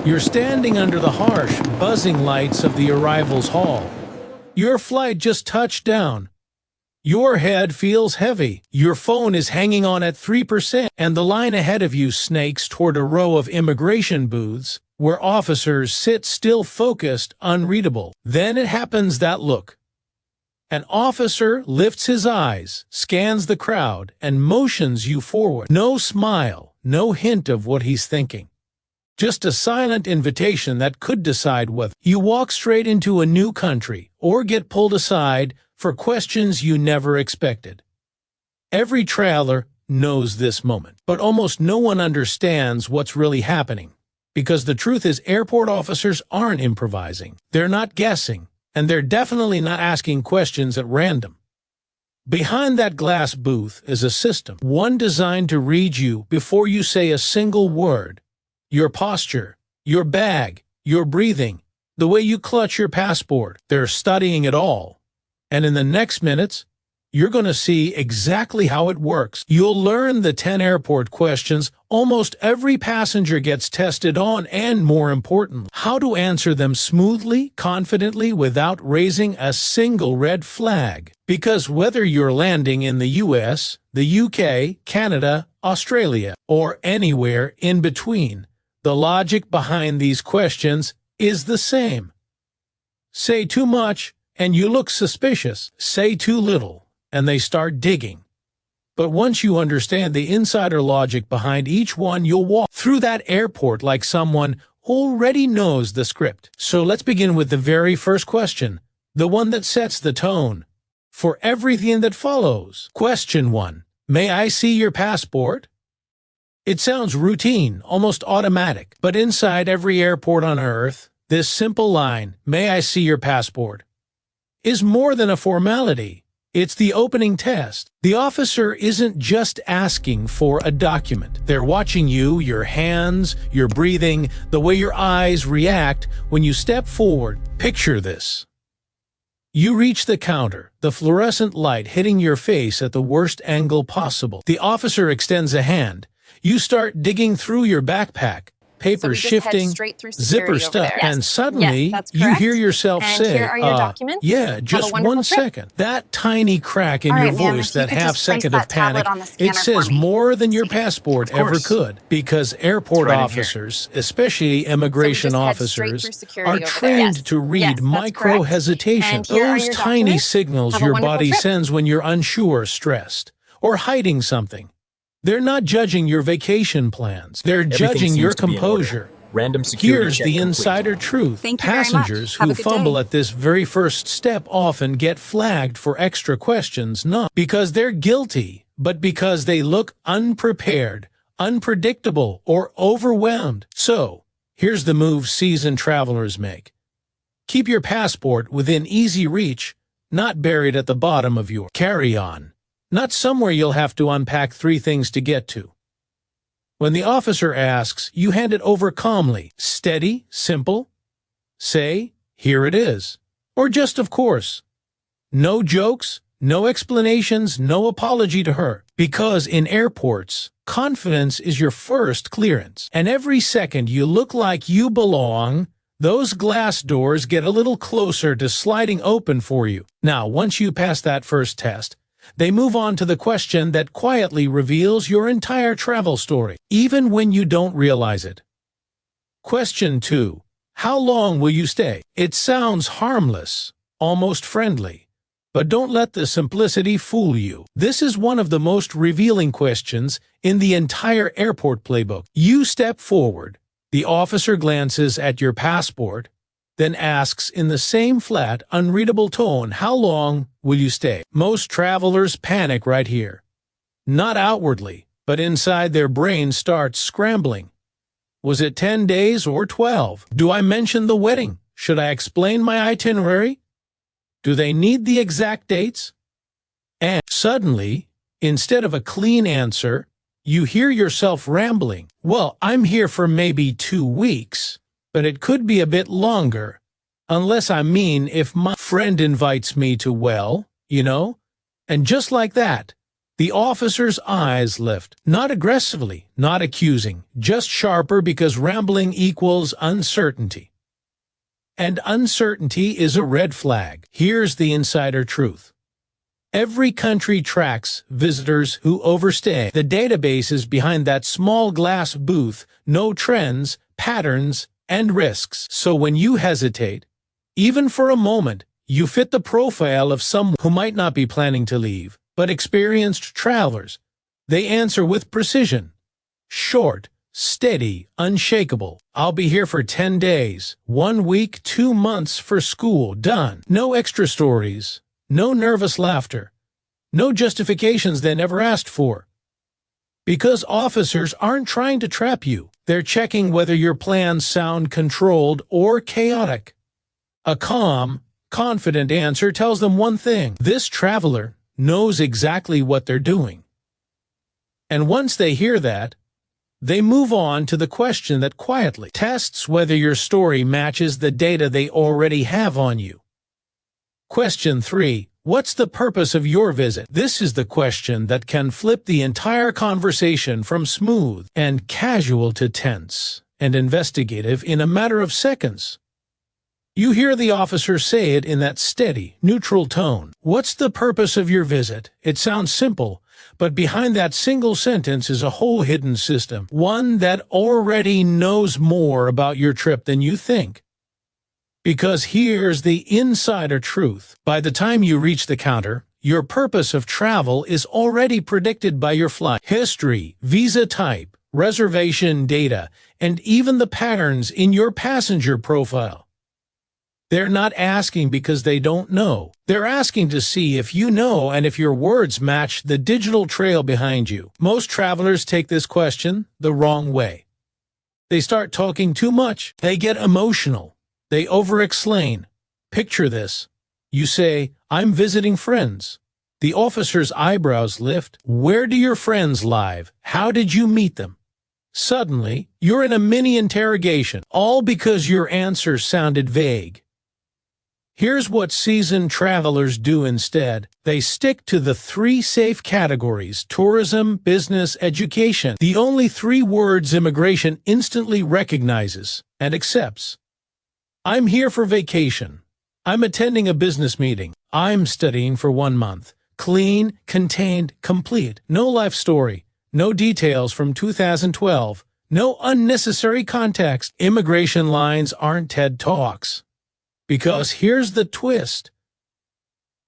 You're standing under the harsh, buzzing lights of the arrivals hall. Your flight just touched down. Your head feels heavy, your phone is hanging on at 3%, and the line ahead of you snakes toward a row of immigration booths where officers sit still, focused, unreadable. Then it happens, that look. An officer lifts his eyes, scans the crowd, and motions you forward. No smile, no hint of what he's thinking. Just a silent invitation that could decide whether you walk straight into a new country or get pulled aside for questions you never expected. Every traveler knows this moment, but almost no one understands what's really happening. Because the truth is, airport officers aren't improvising, they're not guessing, and they're definitely not asking questions at random. Behind that glass booth is a system, one designed to read you before you say a single word. Your posture, your bag, your breathing, the way you clutch your passport, they're studying it all. And in the next minutes, you're going to see exactly how it works. You'll learn the 10 airport questions almost every passenger gets tested on, and more importantly, how to answer them smoothly, confidently, without raising a single red flag. Because whether you're landing in the US, the UK, Canada, Australia, or anywhere in between, the logic behind these questions is the same. Say too much, and you look suspicious. Say too little, and they start digging. But once you understand the insider logic behind each one, you'll walk through that airport like someone already knows the script. So let's begin with the very first question, the one that sets the tone for everything that follows. Question 1. May I see your passport? It sounds routine, almost automatic, but inside every airport on Earth, this simple line, "May I see your passport?" is more than a formality. It's the opening test. The officer isn't just asking for a document. They're watching you, your hands, your breathing, the way your eyes react when you step forward. Picture this. You reach the counter, the fluorescent light hitting your face at the worst angle possible. The officer extends a hand. You start digging through your backpack. Papers shifting, zipper stuff, and suddenly you hear yourself say, yeah, just 1 second. That tiny crack in your voice, that half second of panic, it says more than your passport ever could. Because airport officers, especially immigration officers, are trained to read micro-hesitation. Those tiny signals your body sends when you're unsure, stressed, or hiding something. They're not judging your vacation plans. They're judging your composure. Random security Here's the insider truth. Passengers who fumble at this very first step often get flagged for extra questions, not because they're guilty, but because they look unprepared, unpredictable, or overwhelmed. So, here's the move seasoned travelers make. Keep your passport within easy reach, not buried at the bottom of your carry-on. Not somewhere you'll have to unpack 3 things to get to. When the officer asks, you hand it over calmly, steady, simple. Say, here it is. Or just of course. No jokes, no explanations, no apology to her. Because in airports, confidence is your first clearance. And every second you look like you belong, those glass doors get a little closer to sliding open for you. Now, once you pass that first test, they move on to the question that quietly reveals your entire travel story, even when you don't realize it. Question 2. How long will you stay? It sounds harmless, almost friendly. But don't let the simplicity fool you. This is one of the most revealing questions in the entire airport playbook. You step forward, the officer glances at your passport, then asks in the same flat, unreadable tone, how long will you stay? Most travelers panic right here. Not outwardly, but inside their brain starts scrambling. Was it 10 days or 12? Do I mention the wedding? Should I explain my itinerary? Do they need the exact dates? And suddenly, instead of a clean answer, you hear yourself rambling. Well, I'm here for maybe 2 weeks. But it could be a bit longer, unless if my friend invites me to, well, you know? And just like that, The officer's eyes lift, not aggressively, not accusing, just sharper because rambling equals uncertainty. And uncertainty is a red flag. Here's the insider truth. Every country tracks visitors who overstay. The databases behind that small glass booth know trends, patterns, and risks. So when you hesitate, even for a moment, you fit the profile of someone who might not be planning to leave, but experienced travelers. They answer with precision. Short, steady, unshakable. I'll be here for 10 days, 1 week, 2 months for school, done. No extra stories, no nervous laughter, no justifications they never asked for. Because officers aren't trying to trap you. They're checking whether your plans sound controlled or chaotic. A calm, confident answer tells them one thing: this traveler knows exactly what they're doing. And once they hear that, they move on to the question that quietly tests whether your story matches the data they already have on you. Question 3. What's the purpose of your visit? This is the question that can flip the entire conversation from smooth and casual to tense and investigative in a matter of seconds. You hear the officer say it in that steady, neutral tone. What's the purpose of your visit? It sounds simple, but behind that single sentence is a whole hidden system, one that already knows more about your trip than you think. Because here's the insider truth. By the time you reach the counter, your purpose of travel is already predicted by your flight history, visa type, reservation data, and even the patterns in your passenger profile. They're not asking because they don't know. They're asking to see if you know and if your words match the digital trail behind you. Most travelers take this question the wrong way. They start talking too much. They get emotional. They over-explain. Picture this. You say, "I'm visiting friends." The officer's eyebrows lift. "Where do your friends live? How did you meet them?" Suddenly, you're in a mini interrogation, all because your answer sounded vague. Here's what seasoned travelers do instead. They stick to the 3 safe categories: tourism, business, education. The only 3 words immigration instantly recognizes and accepts. I'm here for vacation. I'm attending a business meeting. I'm studying for 1 month. Clean, contained, complete. No life story. No details from 2012. No unnecessary context. Immigration lines aren't TED Talks. Because here's the twist.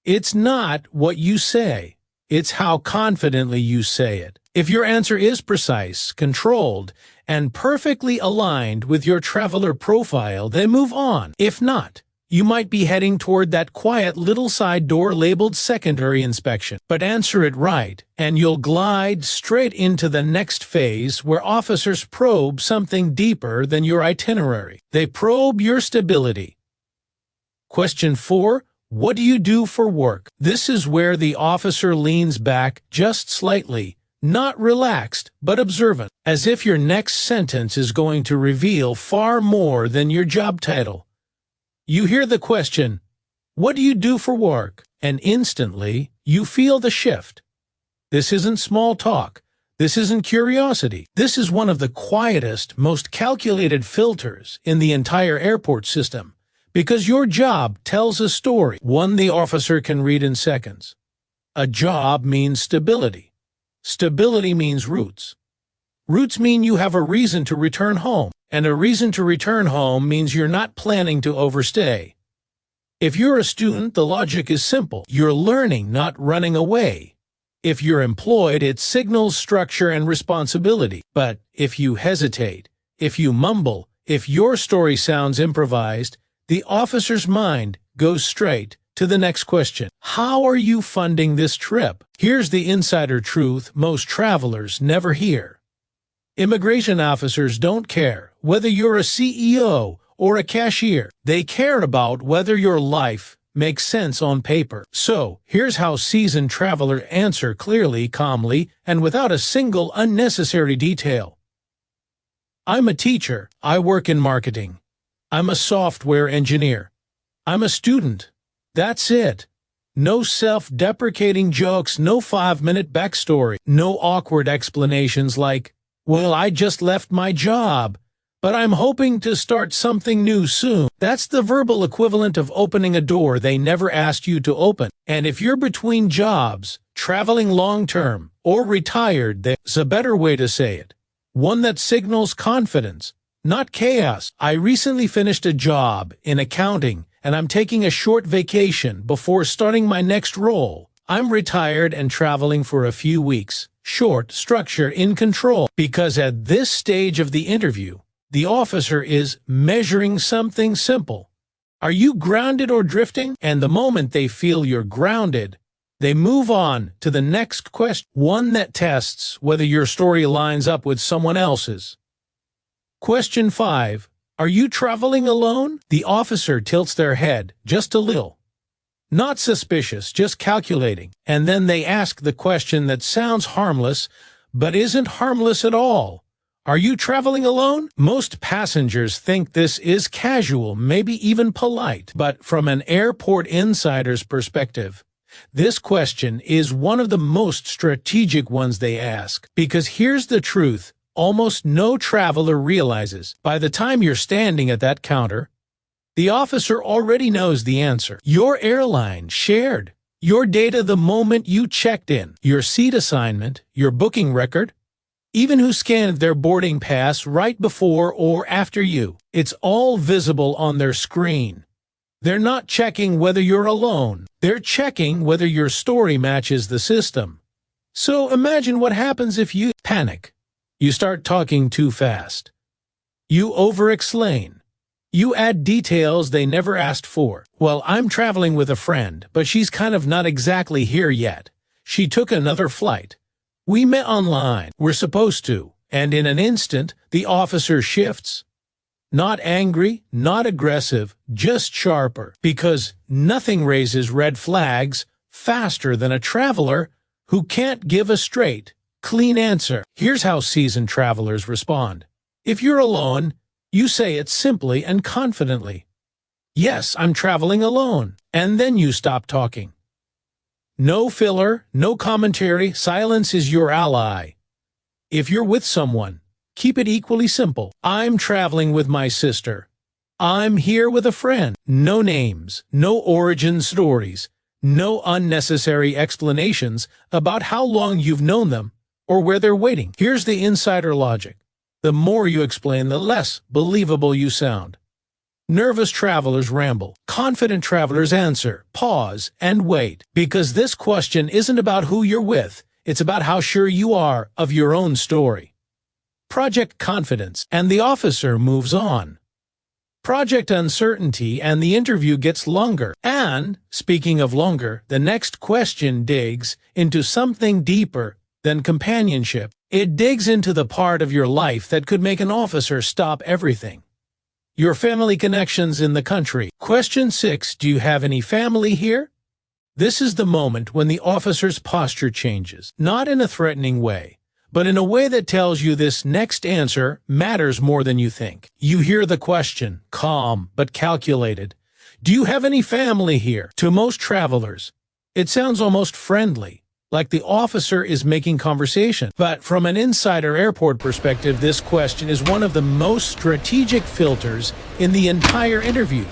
It's not what you say. It's how confidently you say it. If your answer is precise, controlled, and perfectly aligned with your traveler profile, then move on. If not, you might be heading toward that quiet little side door labeled secondary inspection. But answer it right, and you'll glide straight into the next phase where officers probe something deeper than your itinerary. They probe your stability. Question 4. What do you do for work? This is where the officer leans back just slightly, not relaxed, but observant, as if your next sentence is going to reveal far more than your job title. You hear the question, "What do you do for work?" And instantly, you feel the shift. This isn't small talk. This isn't curiosity. This is one of the quietest, most calculated filters in the entire airport system. Because your job tells a story, one the officer can read in seconds. A job means stability. Stability means roots. Roots mean you have a reason to return home, and a reason to return home means you're not planning to overstay. If you're a student, the logic is simple. You're learning, not running away. If you're employed, it signals structure and responsibility. But if you hesitate, if you mumble, if your story sounds improvised, the officer's mind goes straight to the next question. How are you funding this trip? Here's the insider truth most travelers never hear. Immigration officers don't care whether you're a CEO or a cashier. They care about whether your life makes sense on paper. So, here's how seasoned travelers answer clearly, calmly, and without a single unnecessary detail. I'm a teacher. I work in marketing. I'm a software engineer. I'm a student. That's it. No self-deprecating jokes, no 5-minute backstory, no awkward explanations like, well, I just left my job, but I'm hoping to start something new soon. That's the verbal equivalent of opening a door they never asked you to open. And if you're between jobs, traveling long-term, or retired, there's a better way to say it. One that signals confidence, not chaos. I recently finished a job in accounting, and I'm taking a short vacation before starting my next role. I'm retired and traveling for a few weeks. Short, structure, in control. Because at this stage of the interview, the officer is measuring something simple. Are you grounded or drifting? And the moment they feel you're grounded, they move on to the next question, one that tests whether your story lines up with someone else's. Question 5. Are you traveling alone? The officer tilts their head just a little. Not suspicious, just calculating. And then they ask the question that sounds harmless, but isn't harmless at all. Are you traveling alone? Most passengers think this is casual, maybe even polite. But from an airport insider's perspective, this question is one of the most strategic ones they ask. Because here's the truth. Almost no traveler realizes, by the time you're standing at that counter, the officer already knows the answer. Your airline shared your data the moment you checked in, your seat assignment, your booking record, even who scanned their boarding pass right before or after you. It's all visible on their screen. They're not checking whether you're alone. They're checking whether your story matches the system. So imagine what happens if you panic. You start talking too fast. You over-explain. You add details they never asked for. Well, I'm traveling with a friend, but she's kind of not exactly here yet. She took another flight. We met online. We're supposed to. And in an instant, the officer shifts. Not angry, not aggressive, just sharper. Because nothing raises red flags faster than a traveler who can't give a straight, clean answer. Here's how seasoned travelers respond. If you're alone, you say it simply and confidently. Yes, I'm traveling alone. And then you stop talking. No filler, no commentary, silence is your ally. If you're with someone, keep it equally simple. I'm traveling with my sister. I'm here with a friend. No names, no origin stories, no unnecessary explanations about how long you've known them or where they're waiting. Here's the insider logic. The more you explain, the less believable you sound. Nervous travelers ramble. Confident travelers answer, pause, and wait. Because this question isn't about who you're with. It's about how sure you are of your own story. Project confidence, and the officer moves on. Project uncertainty, and the interview gets longer. And, speaking of longer, the next question digs into something deeper than companionship. It digs into the part of your life that could make an officer stop everything. Your family connections in the country. Question 6. Do you have any family here? This is the moment when the officer's posture changes, not in a threatening way, but in a way that tells you this next answer matters more than you think. You hear the question, calm but calculated. Do you have any family here? To most travelers, it sounds almost friendly, like the officer is making conversation. But from an insider airport perspective, this question is one of the most strategic filters in the entire interview.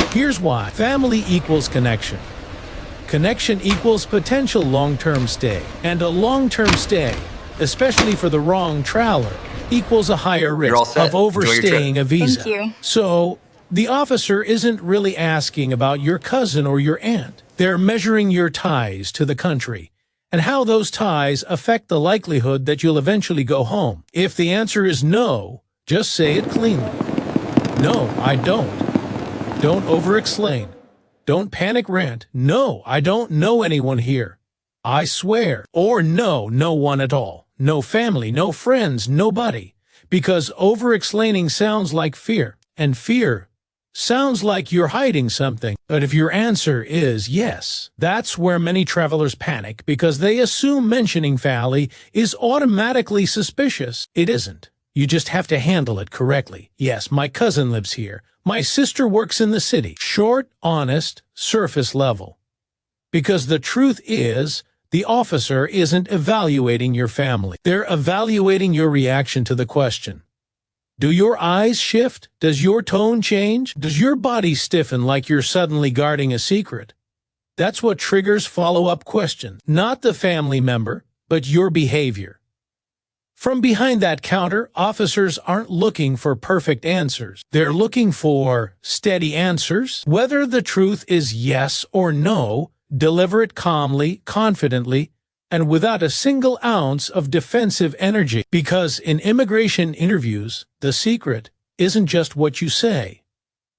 Here's why. Family equals connection. Connection equals potential long-term stay. And a long-term stay, especially for the wrong traveler, equals a higher risk of overstaying a visa. Thank you. So, the officer isn't really asking about your cousin or your aunt. They're measuring your ties to the country and how those ties affect the likelihood that you'll eventually go home. If the answer is no, just say it cleanly. No, I don't. Don't over-explain. Don't panic rant. No, I don't know anyone here. I swear. Or no, no one at all. No family, no friends, nobody. Because over-explaining sounds like fear, and fear sounds like you're hiding something. But if your answer is yes, that's where many travelers panic because they assume mentioning family is automatically suspicious. It isn't. You just have to handle it correctly. Yes, my cousin lives here. My sister works in the city. Short, honest, surface level. Because the truth is, the officer isn't evaluating your family. They're evaluating your reaction to the question. Do your eyes shift? Does your tone change? Does your body stiffen like you're suddenly guarding a secret? That's what triggers follow-up questions. Not the family member, but your behavior. From behind that counter, officers aren't looking for perfect answers. They're looking for steady answers. Whether the truth is yes or no, deliver it calmly, confidently, and without a single ounce of defensive energy. Because in immigration interviews, the secret isn't just what you say.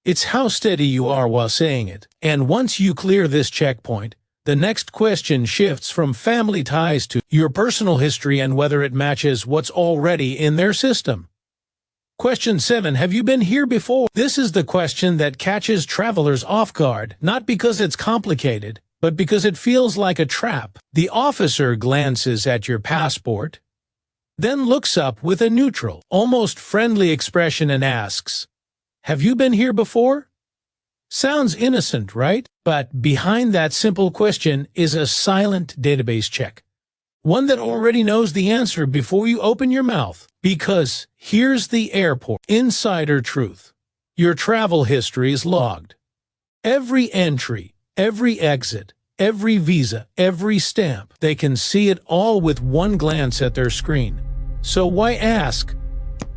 It's how steady you are while saying it. And once you clear this checkpoint, the next question shifts from family ties to your personal history and whether it matches what's already in their system. Question 7. Have you been here before? This is the question that catches travelers off guard, not because it's complicated, but because it feels like a trap. The officer glances at your passport, then looks up with a neutral, almost friendly expression and asks, "Have you been here before?" Sounds innocent, right? But behind that simple question is a silent database check. One that already knows the answer before you open your mouth. Because here's the airport insider truth. Your travel history is logged. Every entry, every exit, every visa, every stamp. They can see it all with one glance at their screen. So why ask?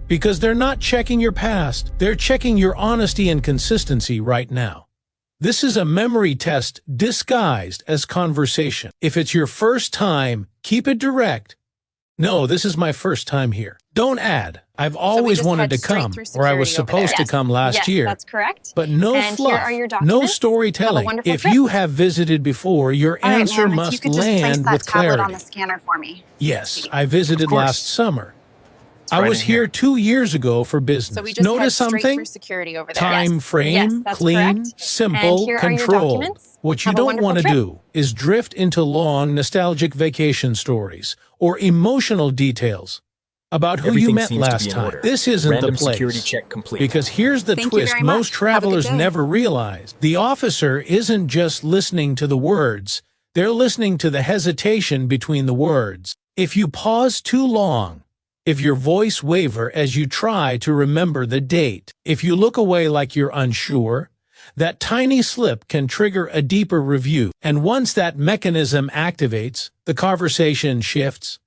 Because they're not checking your past, they're checking your honesty and consistency right now. This is a memory test disguised as conversation. If it's your first time, keep it direct. "No, this is my first time here." Don't add, "I've always wanted to come," or "I was supposed to come last year." That's correct. But no fluff, no storytelling. If you have visited before, your answer must land with clarity. On the scanner for me. Yes, I visited last summer. I was here 2 years ago for business. So we just Notice something? Security over there. Time frame, that's clean, correct. simple, controlled. What you don't want to do is drift into long, nostalgic vacation stories or emotional details about who you met last time. This isn't the place. Because here's the twist most travelers never realize. The officer isn't just listening to the words. They're listening to the hesitation between the words. If you pause too long, if your voice waver as you try to remember the date, if you look away like you're unsure, that tiny slip can trigger a deeper review. And once that mechanism activates, the conversation shifts.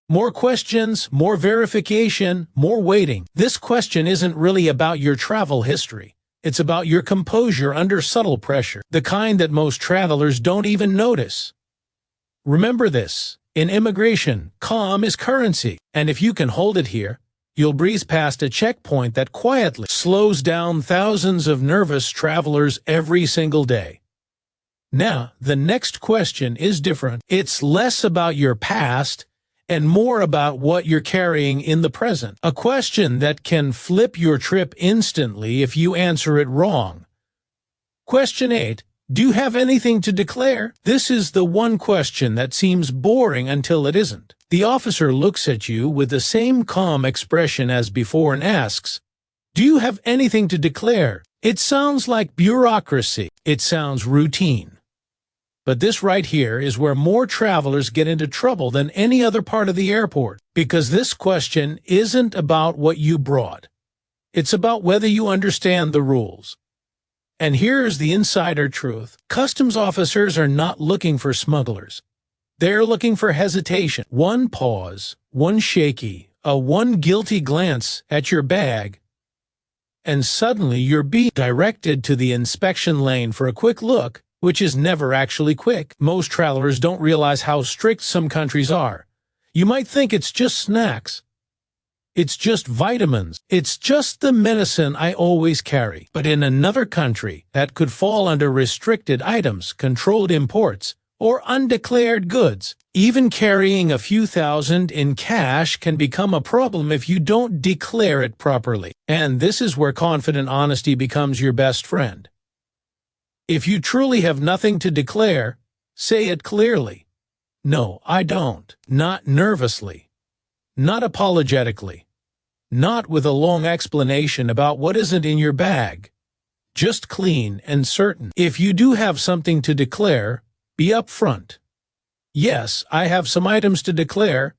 More questions, more verification, more waiting. This question isn't really about your travel history. It's about your composure under subtle pressure, the kind that most travelers don't even notice. Remember this. In immigration, calm is currency, and if you can hold it here, you'll breeze past a checkpoint that quietly slows down thousands of nervous travelers every single day. Now, the next question is different. It's less about your past and more about what you're carrying in the present. A question that can flip your trip instantly if you answer it wrong. Question 8. Do you have anything to declare? This is the one question that seems boring until it isn't. The officer looks at you with the same calm expression as before and asks, "Do you have anything to declare?" It sounds like bureaucracy. It sounds routine. But this right here is where more travelers get into trouble than any other part of the airport, because this question isn't about what you brought. It's about whether you understand the rules. And here's the insider truth. Customs officers are not looking for smugglers. They're looking for hesitation. One pause, one shaky, one guilty glance at your bag, and suddenly you're being directed to the inspection lane for a quick look, which is never actually quick. Most travelers don't realize how strict some countries are. You might think it's just snacks. It's just vitamins. It's just the medicine I always carry. But in another country, that could fall under restricted items, controlled imports, or undeclared goods. Even carrying a few thousand in cash can become a problem if you don't declare it properly. And this is where confident honesty becomes your best friend. If you truly have nothing to declare, say it clearly. "No, I don't." Not nervously. Not apologetically. Not with a long explanation about what isn't in your bag. Just clean and certain. If you do have something to declare, Be upfront. Yes, I have some items to declare.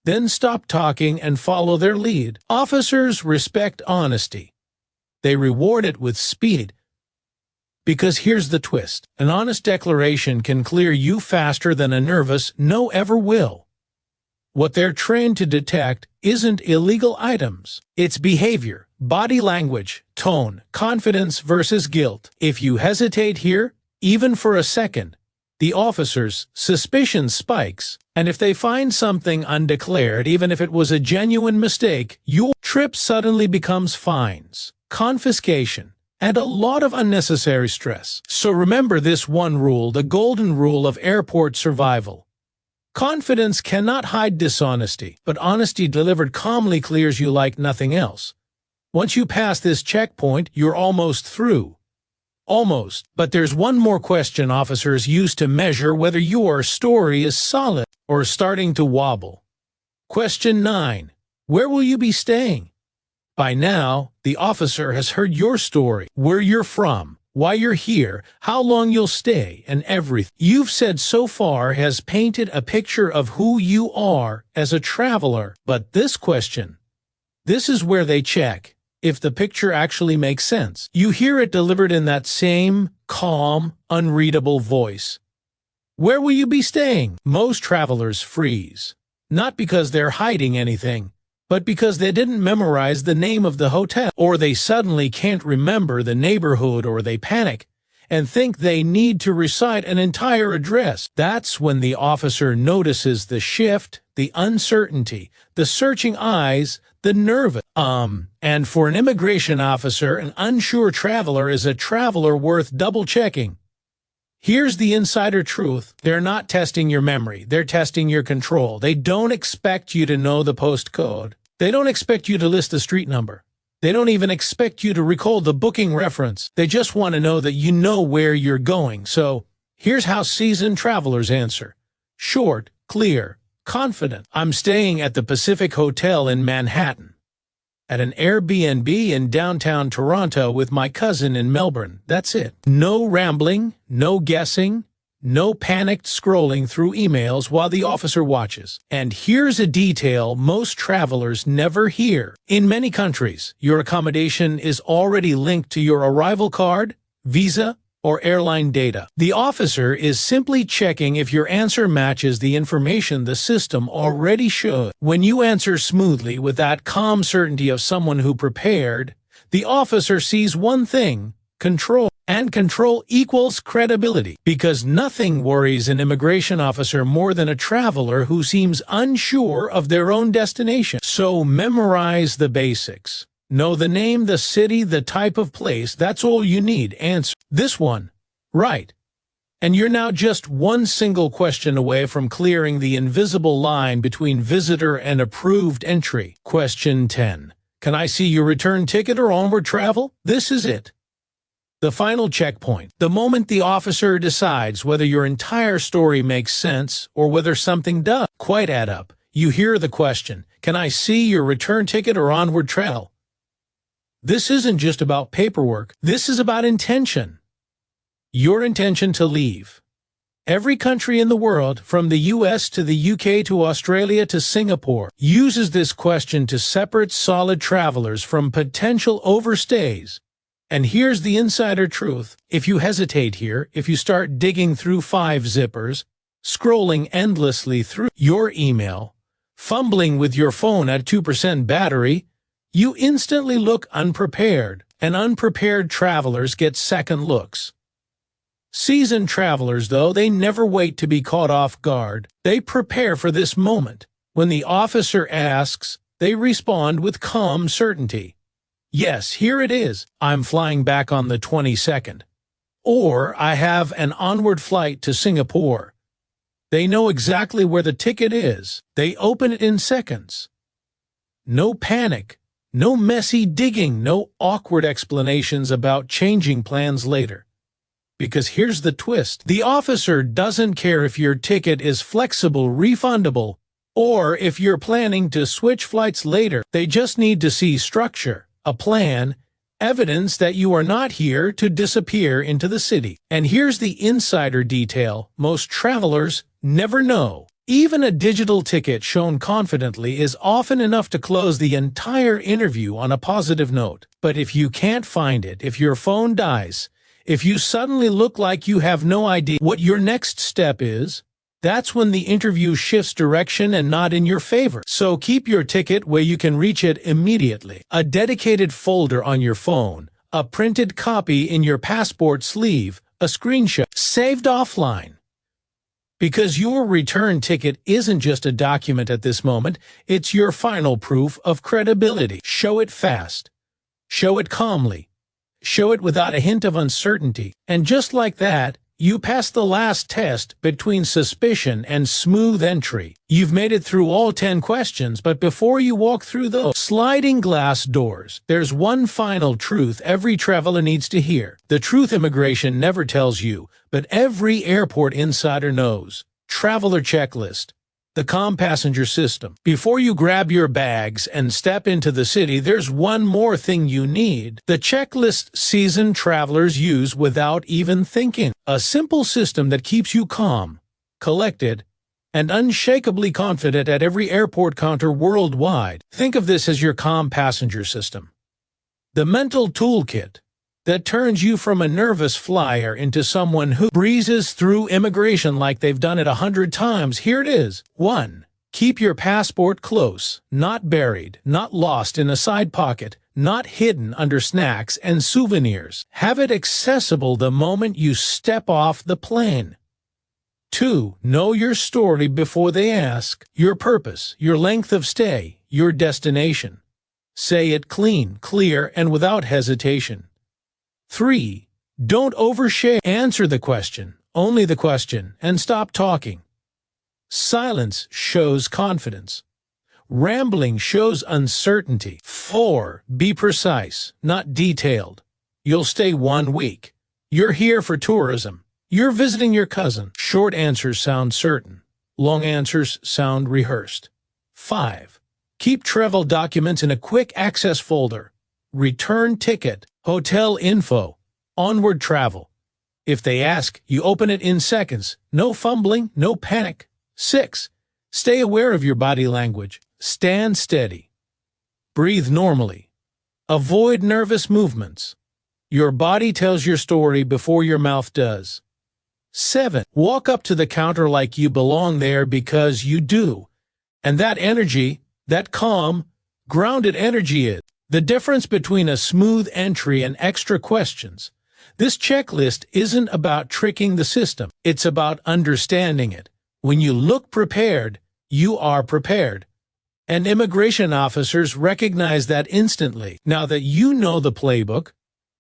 Then stop talking and follow their lead. Officers respect honesty. They reward it with speed. Because here's the twist. An honest declaration can clear you faster than a nervous no ever will. What they're trained to detect isn't illegal items. It's behavior, body language, tone, confidence versus guilt. If you hesitate here, even for a second, the officer's suspicion spikes, and if they find something undeclared, even if it was a genuine mistake, your trip suddenly becomes fines, confiscation, and a lot of unnecessary stress. So remember this one rule, the golden rule of airport survival. Confidence cannot hide dishonesty, but honesty delivered calmly clears you like nothing else. Once you pass this checkpoint, you're almost through. Almost. But there's one more question officers use to measure whether your story is solid or starting to wobble. Question 9. Where will you be staying? By now, the officer has heard your story, where you're from, why you're here, how long you'll stay, and everything you've said so far has painted a picture of who you are as a traveler. But this question, this is where they check if the picture actually makes sense. You hear it delivered in that same, calm, unreadable voice. Where will you be staying? Most travelers freeze. Not because they're hiding anything, but because they didn't memorize the name of the hotel, or they suddenly can't remember the neighborhood, or they panic and think they need to recite an entire address. That's when the officer notices the shift, the uncertainty, the searching eyes, the nervous. And for an immigration officer, an unsure traveler is a traveler worth double-checking. Here's the insider truth. They're not testing your memory. They're testing your control. They don't expect you to know the postcode. They don't expect you to list the street number. They don't even expect you to recall the booking reference. They just want to know that you know where you're going. So, here's how seasoned travelers answer. Short, clear, confident. I'm staying at the Pacific Hotel in Manhattan. At an Airbnb in downtown Toronto with my cousin in Melbourne. That's it. No rambling, no guessing, no panicked scrolling through emails while the officer watches. And here's a detail most travelers never hear. In many countries, your accommodation is already linked to your arrival card, visa, or airline data. The officer is simply checking if your answer matches the information the system already showed. When you answer smoothly with that calm certainty of someone who prepared, the officer sees one thing: control. And control equals credibility, because nothing worries an immigration officer more than a traveler who seems unsure of their own destination. So memorize the basics. Know the name, the city, the type of place. That's all you need. Answer this one right. And you're now just one single question away from clearing the invisible line between visitor and approved entry. Question 10. Can I see your return ticket or onward travel? This is it. The final checkpoint. The moment the officer decides whether your entire story makes sense or whether something does quite add up, you hear the question, can I see your return ticket or onward travel? This isn't just about paperwork. This is about intention. Your intention to leave. Every country in the world, from the US to the UK to Australia to Singapore, uses this question to separate solid travelers from potential overstays. And here's the insider truth. If you hesitate here, if you start digging through 5 zippers, scrolling endlessly through your email, fumbling with your phone at 2% battery, you instantly look unprepared, and unprepared travelers get second looks. Seasoned travelers, though, they never wait to be caught off guard. They prepare for this moment. When the officer asks, they respond with calm certainty. Yes, here it is. I'm flying back on the 22nd. Or I have an onward flight to Singapore. They know exactly where the ticket is. They open it in seconds. No panic, no messy digging, no awkward explanations about changing plans later. Because here's the twist. The officer doesn't care if your ticket is flexible, refundable, or if you're planning to switch flights later. They just need to see structure, a plan, Evidence that you are not here to disappear into the city. And here's the insider detail most travelers never know. Even a digital ticket shown confidently is often enough to close the entire interview on a positive note. But if you can't find it, if your phone dies, if you suddenly look like you have no idea what your next step is, that's when the interview shifts direction and not in your favor. So keep your ticket where you can reach it immediately. A dedicated folder on your phone, a printed copy in your passport sleeve, a screenshot saved offline. Because your return ticket isn't just a document at this moment, it's your final proof of credibility. Show it fast. Show it calmly. Show it without a hint of uncertainty. And just like that, you pass the last test between suspicion and smooth entry. You've made it through all 10 questions, but before you walk through those sliding glass doors, there's one final truth every traveler needs to hear. The truth immigration never tells you, but every airport insider knows. Traveler checklist. The calm passenger system. Before you grab your bags and step into the city, there's one more thing you need. The checklist seasoned travelers use without even thinking. A simple system that keeps you calm, collected, and unshakably confident at every airport counter worldwide. Think of this as your calm passenger system. The mental toolkit that turns you from a nervous flyer into someone who breezes through immigration like they've done it 100 times. Here it is. 1. Keep your passport close, not buried, not lost in a side pocket, not hidden under snacks and souvenirs. Have it accessible the moment you step off the plane. 2. Know your story before they ask. Your purpose, your length of stay, your destination. Say it clean, clear, and without hesitation. 3. Don't overshare. Answer the question, only the question, and stop talking. Silence shows confidence. Rambling shows uncertainty. 4. Be precise, not detailed. You'll stay 1 week. You're here for tourism. You're visiting your cousin. Short answers sound certain. Long answers sound rehearsed. 5. Keep travel documents in a quick access folder. Return ticket, hotel info, onward travel. If they ask, you open it in seconds. No fumbling, no panic. 6. Stay aware of your body language. Stand steady. Breathe normally. Avoid nervous movements. Your body tells your story before your mouth does. 7. Walk up to the counter like you belong there because you do. And that energy, that calm, grounded energy is the difference between a smooth entry and extra questions. This checklist isn't about tricking the system. It's about understanding it. When you look prepared, you are prepared. And immigration officers recognize that instantly. Now that you know the playbook,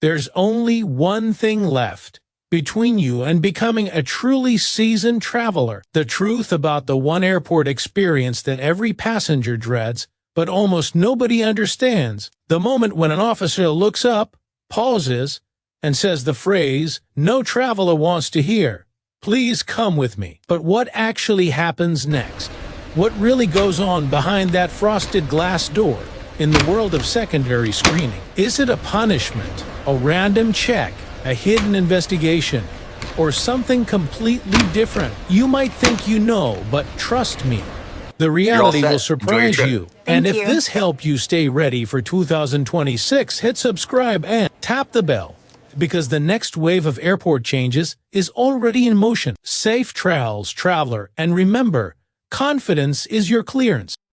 there's only one thing left between you and becoming a truly seasoned traveler. The truth about the one airport experience that every passenger dreads, but almost nobody understands. The moment when an officer looks up, pauses, and says the phrase no traveler wants to hear, "Please come with me." But what actually happens next? What really goes on behind that frosted glass door in the world of secondary screening? Is it a punishment, a random check, a hidden investigation, or something completely different? You might think you know, but trust me, the reality will surprise you. And if this helped you stay ready for 2026, hit subscribe and tap the bell, because the next wave of airport changes is already in motion. Safe travels, traveler, and remember, confidence is your clearance.